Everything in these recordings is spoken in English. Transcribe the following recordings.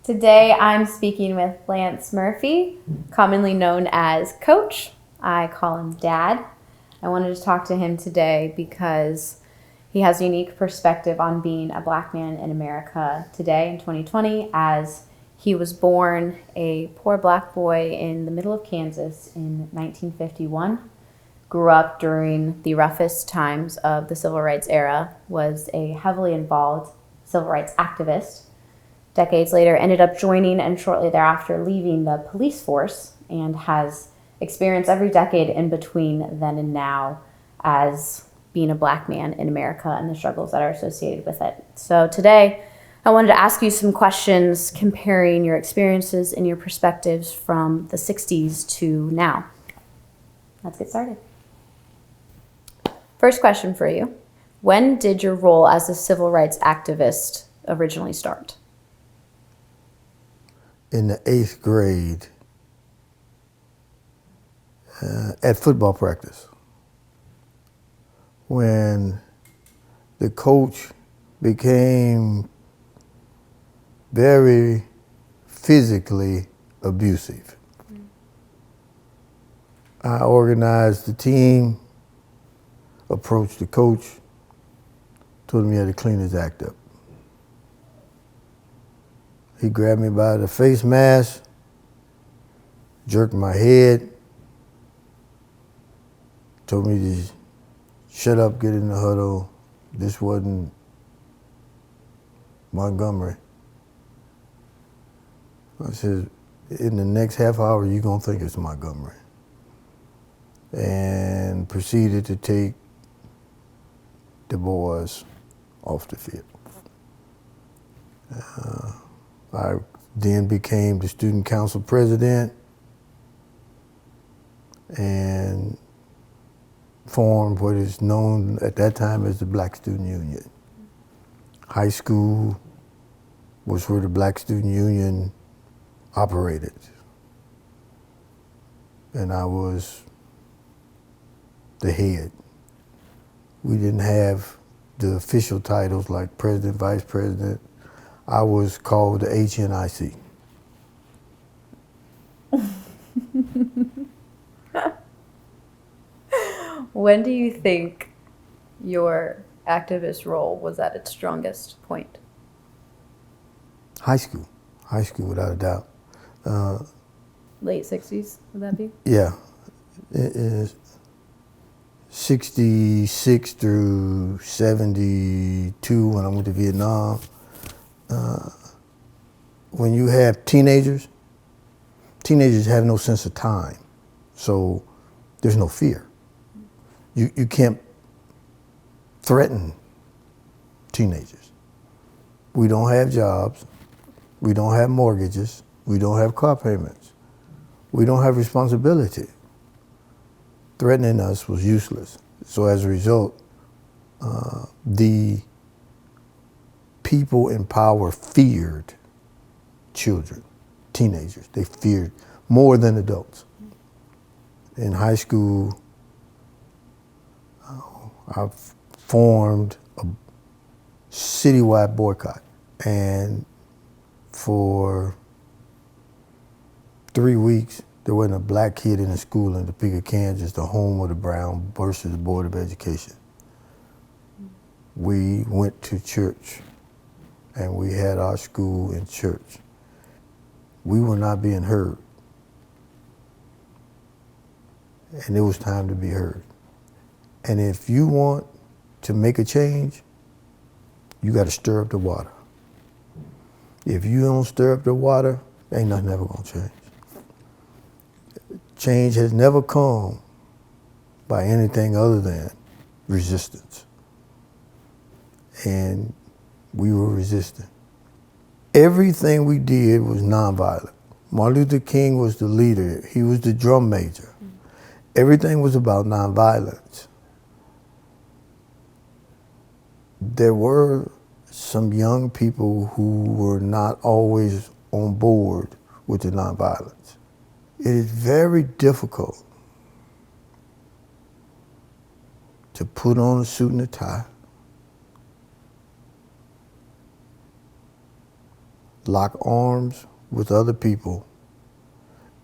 Today I'm speaking with Lance Murphy, commonly known as Coach. I call him Dad. I wanted to talk to him today because he has a unique perspective on being a black man in America today in 2020, as he was born a poor black boy in the middle of Kansas in 1951, grew up during the roughest times of the civil rights era, was a heavily involved civil rights activist. Decades later, ended up joining and shortly thereafter leaving the police force, and has experienced every decade in between then and now as being a black man in America and the struggles that are associated with it. So today, I wanted to ask you some questions comparing your experiences and your perspectives from the 60s to now. Let's get started. First question for you. When did your role as a civil rights activist originally start? In the 8th grade at football practice, when the coach became very physically abusive. I organized the team, approached the coach, told him he had to clean his act up. He grabbed me by the face mask, jerked my head, told me to shut up, get in the huddle. This wasn't Montgomery. I said, in the next half hour, you're gonna think it's Montgomery. And proceeded to take the boys off the field. I then became the student council president and formed what is known at that time as the Black Student Union. High school was where the Black Student Union operated. And I was the head. We didn't have the official titles like president, vice president. I was called the HNIC. When do you think your activist role was at its strongest point? High school without a doubt. Late 60s, would that be? Yeah, it is 66 through 72 when I went to Vietnam. When you have teenagers have no sense of time, so there's no fear. You can't threaten teenagers. We don't have jobs, we don't have mortgages, we don't have car payments, we don't have responsibility. Threatening us was useless. So as a result, the people in power feared children, teenagers. They feared more than adults. In high school, I formed a citywide boycott. And for 3 weeks, there wasn't a black kid in the school in Topeka, Kansas, the home of the Brown versus Board of Education. We went to church and we had our school in church. We were not being heard. And it was time to be heard. And if you want to make a change, you got to stir up the water. If you don't stir up the water, ain't nothing ever gonna change. Change has never come by anything other than resistance. And we were resisting. Everything we did was nonviolent. Martin Luther King was the leader. He was the drum major. Everything was about nonviolence. There were some young people who were not always on board with the nonviolence. It is very difficult to put on a suit and a tie, lock arms with other people,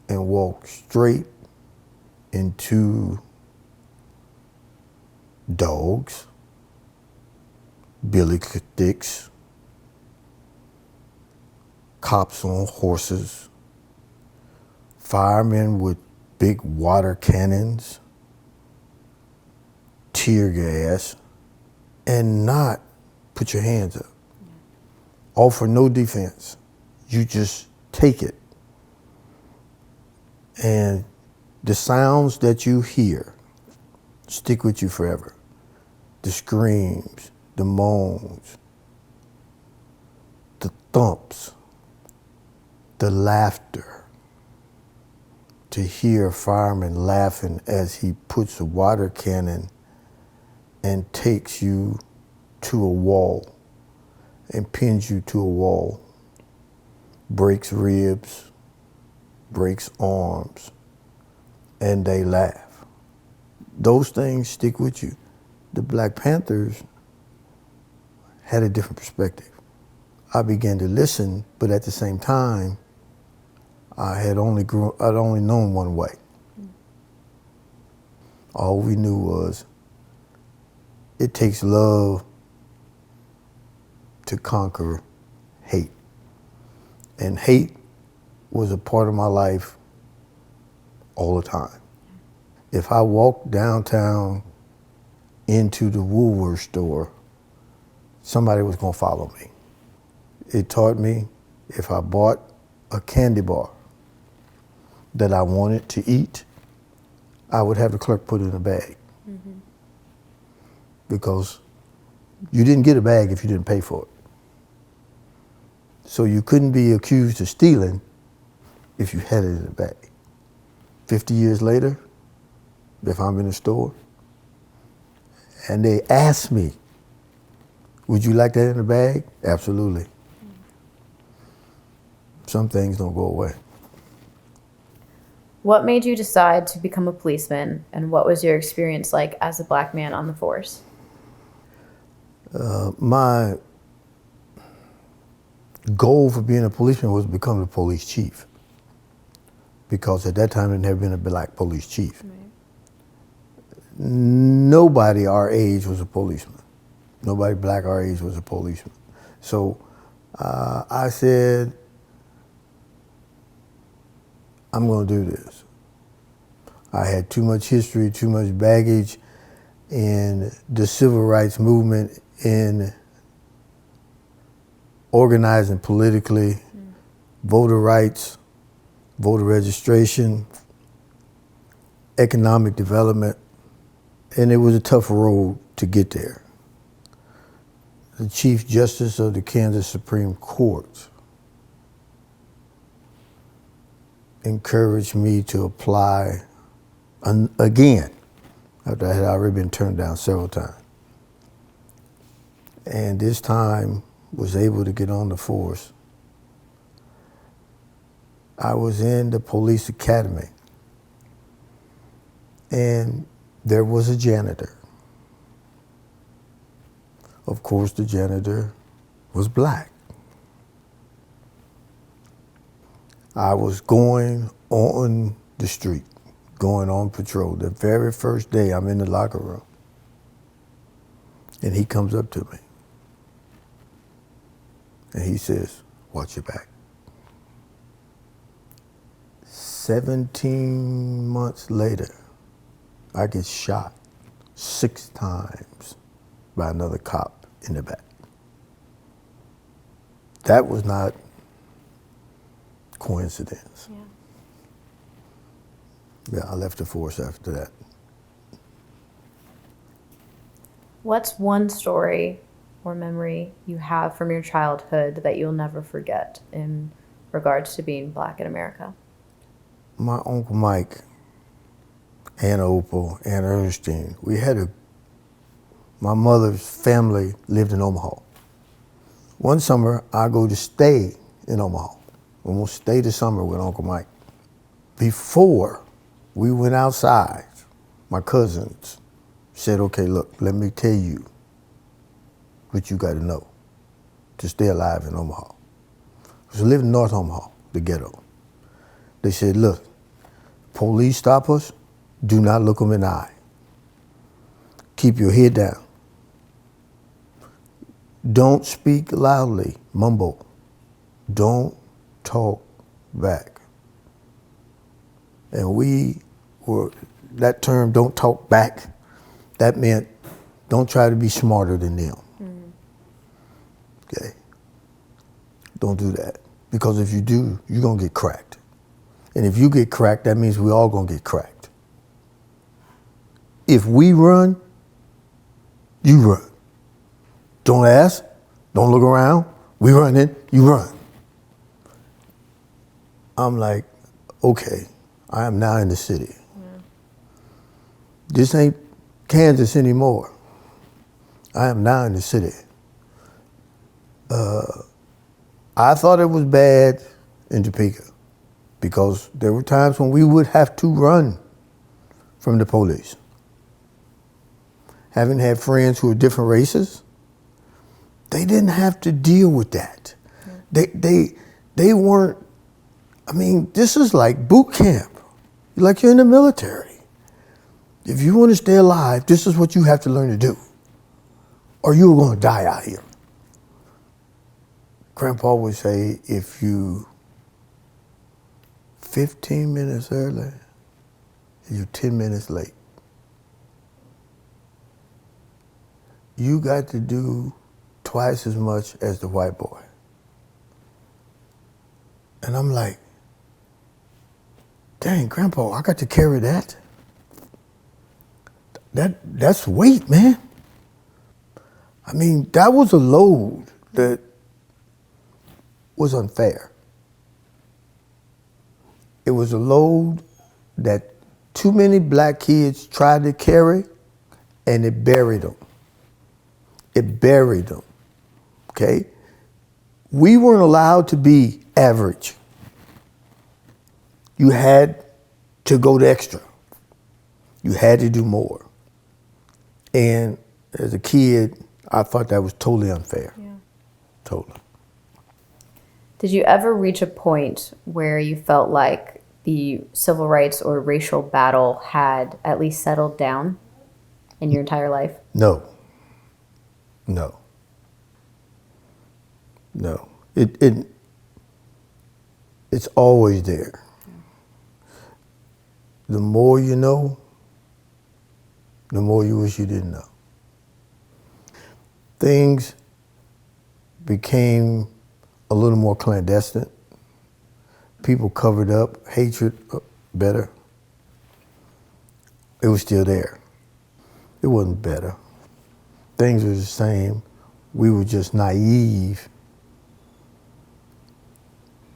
and walk straight into dogs, billy sticks, cops on horses, firemen with big water cannons, tear gas, and not put your hands up. Offer no defense. You just take it. And the sounds that you hear stick with you forever. The screams, the moans, the thumps, the laughter. To hear a fireman laughing as he puts a water cannon and takes you to a wall and pins you to a wall, breaks ribs, breaks arms, and they laugh. Those things stick with you. The Black Panthers had a different perspective. I began to listen, but at the same time, I'd only known one way. All we knew was it takes love to conquer hate. And hate was a part of my life all the time. If I walked downtown into the Woolworth store, somebody was gonna follow me. It taught me if I bought a candy bar that I wanted to eat, I would have the clerk put it in a bag. Mm-hmm. Because you didn't get a bag if you didn't pay for it. So you couldn't be accused of stealing if you had it in a bag. 50 years later, if I'm in a store and they ask me, would you like that in a bag? Absolutely. Some things don't go away. What made you decide to become a policeman, and what was your experience like as a Black man on the force? My goal for being a policeman was to become the police chief, because at that time there had never been a Black police chief. Right. Nobody our age was a policeman. Nobody Black our age was a policeman. So I said, I'm going to do this. I had too much history, too much baggage in the civil rights movement, in organizing politically, voter rights, voter registration, economic development, and it was a tough road to get there. The Chief Justice of the Kansas Supreme Court encouraged me to apply again, after I had already been turned down several times. And this time was able to get on the force. I was in the police academy, and there was a janitor. Of course, the janitor was Black. I was going on the street, going on patrol. The very first day I'm in the locker room, and he comes up to me, and he says, watch your back. 17 months later, I get shot 6 times by another cop in the back. That was not coincidence. Yeah, I left the force after that. What's one story or memory you have from your childhood that you'll never forget in regards to being Black in America? My Uncle Mike, Aunt Opal, Aunt Ernestine, my mother's family lived in Omaha. One summer, I go to stay in Omaha. I'm gonna stay the summer with Uncle Mike. Before we went outside, my cousins said, okay, look, let me tell you what you gotta know to stay alive in Omaha. was living in North Omaha, the ghetto. They said, look, police stop us, do not look them in the eye. Keep your head down. Don't speak loudly, mumble. Don't talk back. And we were, that term, don't talk back, that meant don't try to be smarter than them. Okay? Don't do that. Because if you do, you're gonna get cracked. And if you get cracked, that means we all gonna get cracked. If we run, you run. Don't ask, don't look around, we running, you run. I'm like, okay, I am now in the city. This ain't Kansas anymore. I am now in the city. I thought it was bad in Topeka because there were times when we would have to run from the police. Having had friends who were different races, they didn't have to deal with that. They weren't, I mean, this is like boot camp. Like you're in the military. If you want to stay alive, this is what you have to learn to do, or you're going to die out here. Grandpa would say, if you 15 minutes early, you're 10 minutes late. You got to do twice as much as the white boy. And I'm like, dang, Grandpa, I got to carry that? That's weight, man. I mean, that was a load that was unfair. It was a load that too many black kids tried to carry, and it buried them. It buried them, okay? We weren't allowed to be average. You had to go the extra. You had to do more. And as a kid, I thought that was totally unfair. Yeah. Totally. Did you ever reach a point where you felt like the civil rights or racial battle had at least settled down in your entire life? No. It's always there. The more you know, the more you wish you didn't know. Things became a little more clandestine. People covered up hatred better. It was still there. It wasn't better. Things were the same. We were just naive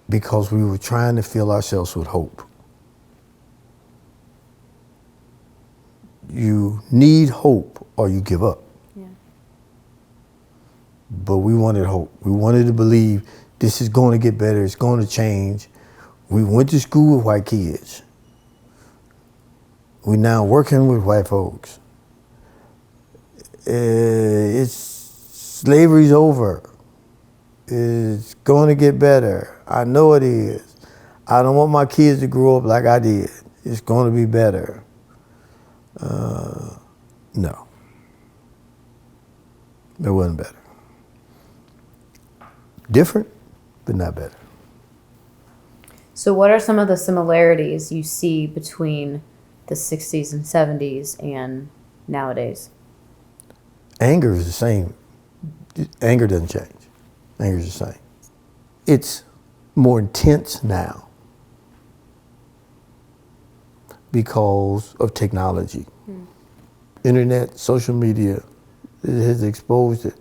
because we were trying to fill ourselves with hope. You need hope or you give up. Yeah. But we wanted hope. We wanted to believe this is going to get better, it's going to change. We went to school with white kids. We're now working with white folks. Slavery's over. It's going to get better. I know it is. I don't want my kids to grow up like I did. It's going to be better. No. It wasn't better. Different, but not better. So what are some of the similarities you see between the 60s and 70s and nowadays? Anger is the same. Anger doesn't change. Anger is the same. It's more intense now because of technology. Internet, social media has exposed it.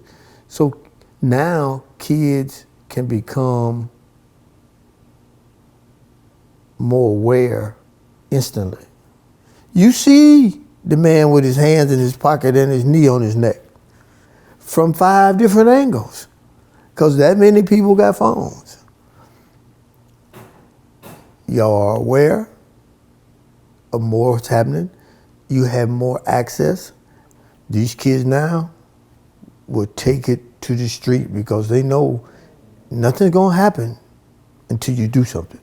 So now kids can become more aware instantly. You see the man with his hands in his pocket and his knee on his neck from 5 different angles because that many people got phones. Y'all are aware of more what's happening. You have more access. These kids now will take it to the street because they know nothing's gonna happen until you do something.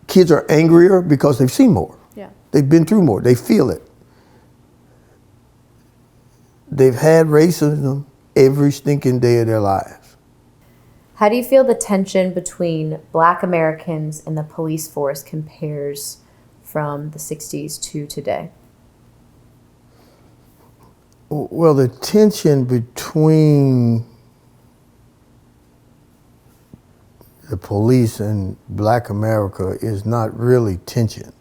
Kids are angrier because they've seen more. Yeah. They've been through more. They feel it. They've had racism every stinking day of their lives. How do you feel the tension between Black Americans and the police force compares from the 60s to today? Well, the tension between the police and Black America is not really tension.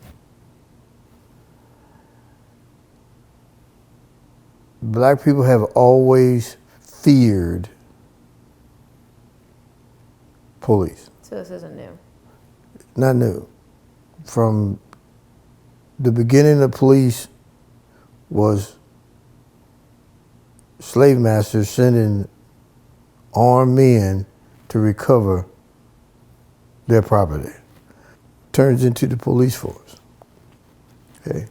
Black people have always feared police. So this isn't new. Not new. From the beginning of police was slave masters sending armed men to recover their property. Turns into the police force. Okay.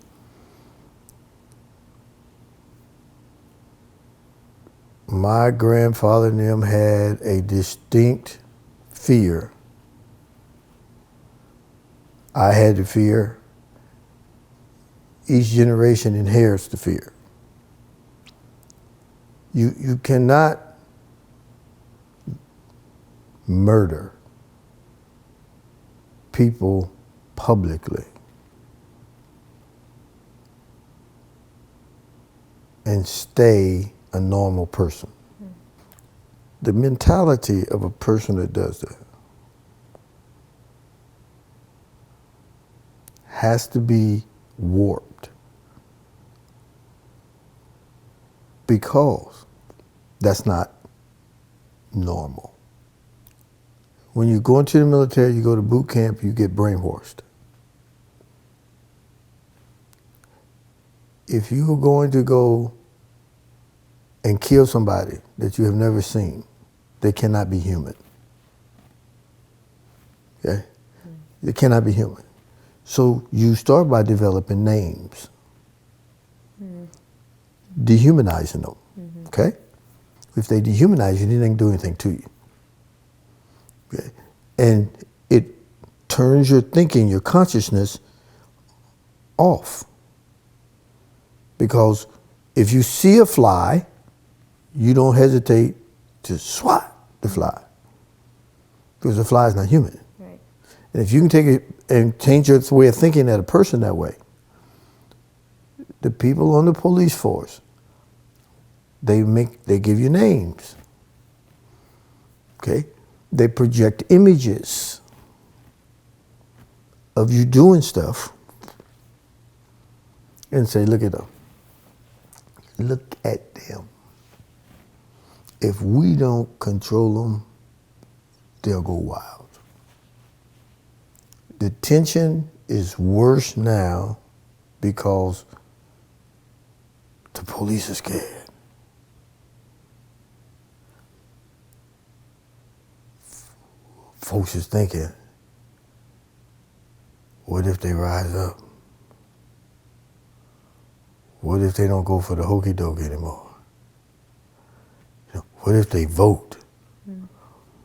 My grandfather and them had a distinct fear. I had the fear. Each generation inherits the fear. You cannot murder people publicly and stay a normal person. The mentality of a person that does that has to be warped, because that's not normal. When you go into the military, you go to boot camp, you get brainwashed. If you're going to go and kill somebody that you have never seen, they cannot be human. Okay? They cannot be human. So you start by developing names, dehumanizing them. Okay? If they dehumanize you, then they can do anything to you. Okay? And it turns your thinking, your consciousness off. Because if you see a fly, you don't hesitate to swat the fly, because the fly is not human. Right. And if you can take it and change your way of thinking at a person that way, the people on the police force, they give you names. Okay? They project images of you doing stuff and say, look at them. Look at them. If we don't control them, they'll go wild. The tension is worse now because the police are scared. Folks is thinking, what if they rise up? What if they don't go for the hokey doke anymore? What if they vote?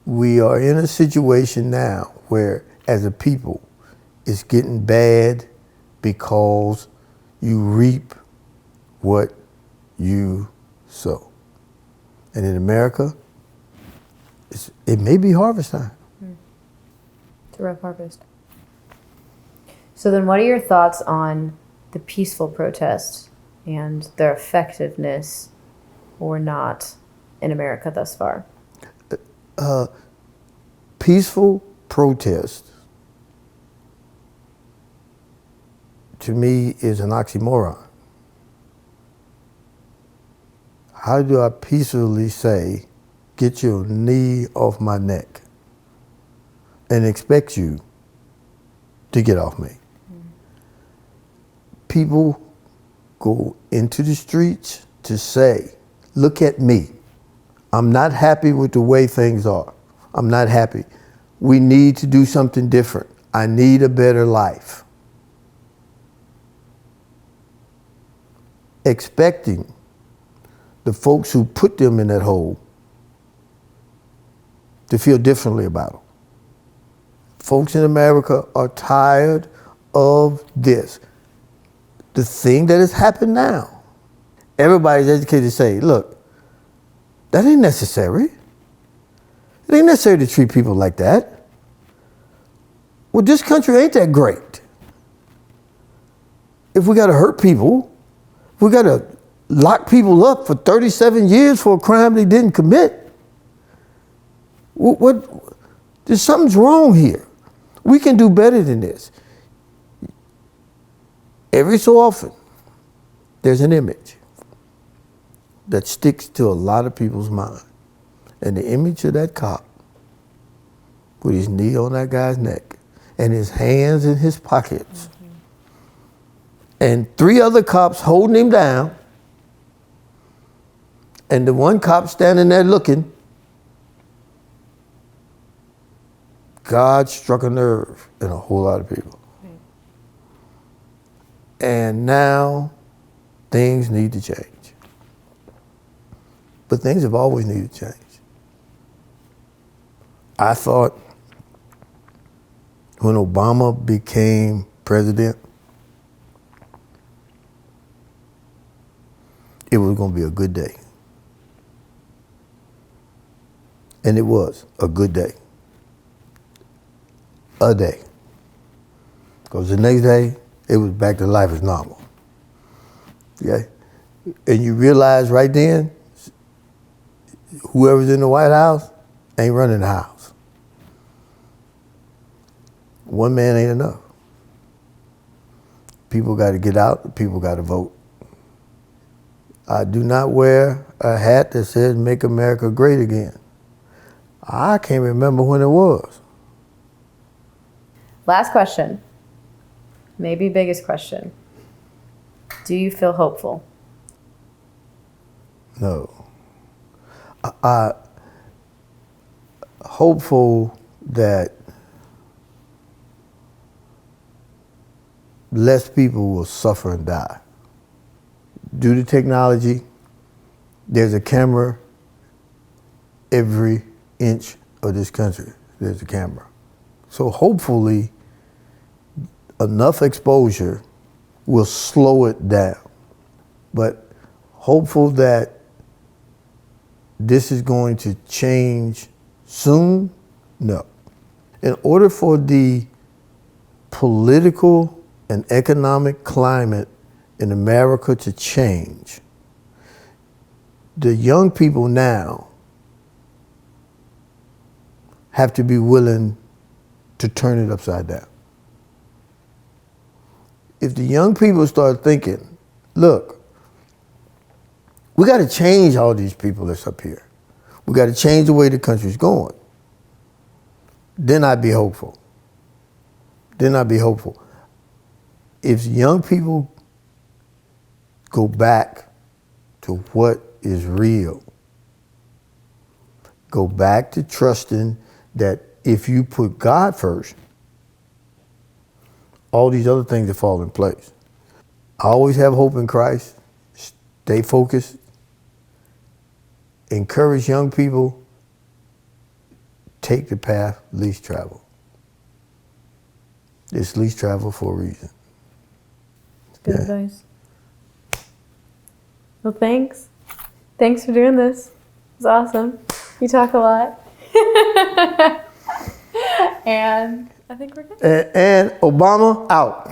We are in a situation now where, as a people, it's getting bad because you reap what you sow. And in America, it may be harvest time. It's a rough harvest. So then what are your thoughts on the peaceful protests and their effectiveness or not in America thus far? Peaceful protest, to me, is an oxymoron. How do I peacefully say, get your knee off my neck, and expect you to get off me? People go into the streets to say, look at me. I'm not happy with the way things are. I'm not happy. We need to do something different. I need a better life. Expecting the folks who put them in that hole to feel differently about them. Folks in America are tired of this. The thing that has happened now, everybody's educated to say, look, that ain't necessary. It ain't necessary to treat people like that. Well, this country ain't that great. If we got to hurt people, if we got to lock people up for 37 years for a crime they didn't commit, there's something's wrong here. We can do better than this. Every so often, there's an image that sticks to a lot of people's mind. And the image of that cop with his knee on that guy's neck and his hands in his pockets and 3 other cops holding him down and the one cop standing there looking, God struck a nerve in a whole lot of people. And now things need to change. But things have always needed to change. I thought when Obama became president, it was going to be a good day. And it was a good day. A day. Because the next day, it was back to life as normal. Okay? And you realize right then, whoever's in the White House ain't running the house. One man ain't enough. People got to get out, people got to vote. I do not wear a hat that says "Make America Great Again." I can't remember when it was. Last question. Maybe biggest question. Do you feel hopeful? No. I hopeful that less people will suffer and die. Due to technology, there's a camera every inch of this country. There's a camera. So hopefully enough exposure will slow it down. But hopeful that this is going to change soon? No. In order for the political and economic climate in America to change, the young people now have to be willing to turn it upside down. If the young people start thinking, look, we got to change all these people that's up here. We got to change the way the country's going. Then I'd be hopeful. If young people go back to what is real, go back to trusting that if you put God first, all these other things will fall in place. I always have hope in Christ. Stay focused. Encourage young people. Take the path least traveled. It's least traveled for a reason. Good advice. Well, thanks. Thanks for doing this. It's awesome. You talk a lot. And I think we're good. And Obama out.